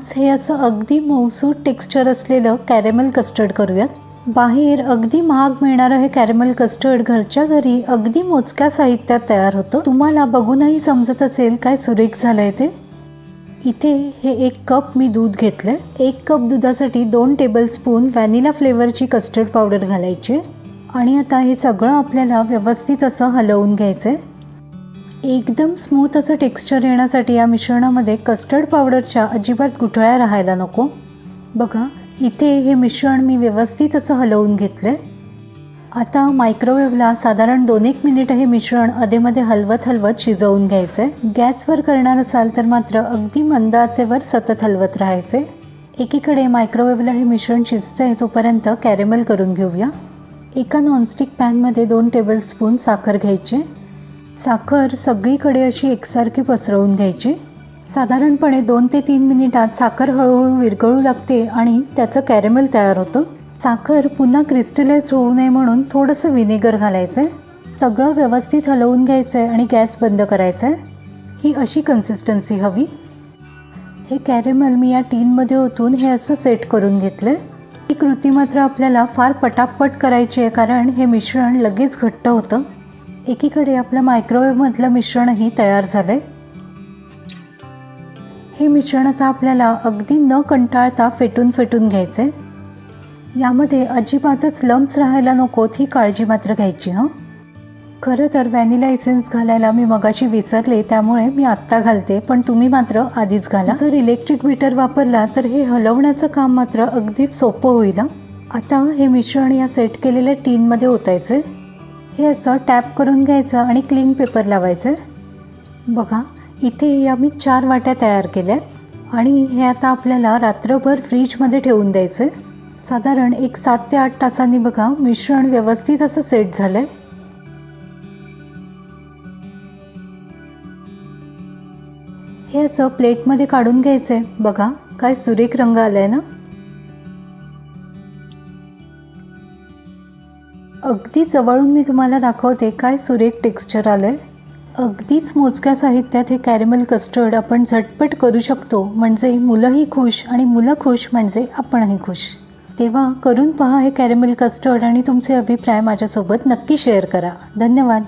आज हे असं अगदी मऊसूत टेक्स्चर असलेलं कॅरेमल कस्टर्ड करूयात. बाहेर अगदी महाग मिळणारं हे कॅरेमल कस्टर्ड घरच्या घरी अगदी मोजक्या साहित्यात तयार होतं. तुम्हाला बघूनही समजत असेल काय सुरेख झालंय ते. इथे हे 1 कप मी दूध घेतलं. 1 कप दुधासाठी 2 टेबलस्पून व्हॅनिला फ्लेवरची कस्टर्ड पावडर घालायची आणि आता हे सगळं आपल्याला व्यवस्थित असं हलवून घ्यायचं आहे. एकदम स्मूथ असं टेक्स्चर येण्यासाठी या मिश्रणामध्ये कस्टर्ड पावडरच्या अजिबात गुठळ्या राहायला नको. बघा इथे हे मिश्रण मी व्यवस्थित असं हलवून घेतलं आहे. आता मायक्रोवेव्हला साधारण 2-1 मिनिट हे मिश्रण अधेमध्ये हलवत शिजवून घ्यायचं आहे. गॅसवर करणार असाल तर मात्र अगदी मंद आचेवर सतत हलवत राहायचे. एकीकडे मायक्रोवेव्हला हे मिश्रण शिजतं आहे तोपर्यंत कॅरेमल करून घेऊया. एका नॉनस्टिक पॅनमध्ये 2 टेबलस्पून साखर घ्यायची. साखर सगळीकडे अशी एकसारखी पसरवून घ्यायची. साधारणपणे 2 ते 3 मिनिटात साखर हळूहळू विरघळू लागते आणि त्याचं कॅरेमल तयार होतं. साखर पुन्हा क्रिस्टलाइज होऊ नये म्हणून थोडंसं व्हिनेगर घालायचं आहे. सगळं व्यवस्थित हलवून घ्यायचं आहे आणि गॅस बंद करायचा आहे. ही अशी कन्सिस्टन्सी हवी. हे कॅरेमल मी या टीनमध्ये ओतून हे असं सेट करून घेतलं आहे. ही कृती मात्र आपल्याला फार पटापट करायची आहे कारण हे मिश्रण लगेच घट्ट होतं. एकीकडे आपलं मायक्रोवेव्हमधलं मिश्रणही तयार झालं आहे. हे मिश्रण आता आपल्याला अगदी न कंटाळता फेटून घ्यायचं आहे. यामध्ये अजिबातच लम्प्स राहायला नकोत ही काळजी मात्र घ्यायची हं. खरं तर व्हॅनिला इसेन्स घालायला मी मगाशी विसरले त्यामुळे मी आत्ता घालते, पण तुम्ही मात्र आधीच घाला. जर इलेक्ट्रिक बीटर वापरला तर हे हलवण्याचं काम मात्र अगदीच सोपं होईल. आता हे मिश्रण या सेट केलेल्या टीनमध्ये ओतायचं आहे. हे असं टॅप करून घ्यायचं आणि क्लीन पेपर लावायचं. बघा इथे या मी 4 वाट्या तयार केल्यात आणि हे आता आपल्याला रात्रभर फ्रीजमध्ये ठेवून द्यायचं आहे. साधारण 7 ते 8 तासांनी बघा मिश्रण व्यवस्थित असं सेट झालं आहे. हे असं प्लेटमध्ये काढून घ्यायचं आहे. बघा काय सुरेख रंग आला आहे ना. अगदी जवळून मी तुम्हाला दाखवते काय सुरेख टेक्स्चर आलं आहे. अगदीच मोजक्या साहित्यात हे कॅरेमल कस्टर्ड आपण झटपट करू शकतो. म्हणजे मुलंही खुश आणि मुलं खुश म्हणजे आपणही खुश. तेव्हा करून पहा हे कॅरेमल कस्टर्ड आणि तुमचे अभिप्राय माझ्यासोबत नक्की शेअर करा. धन्यवाद.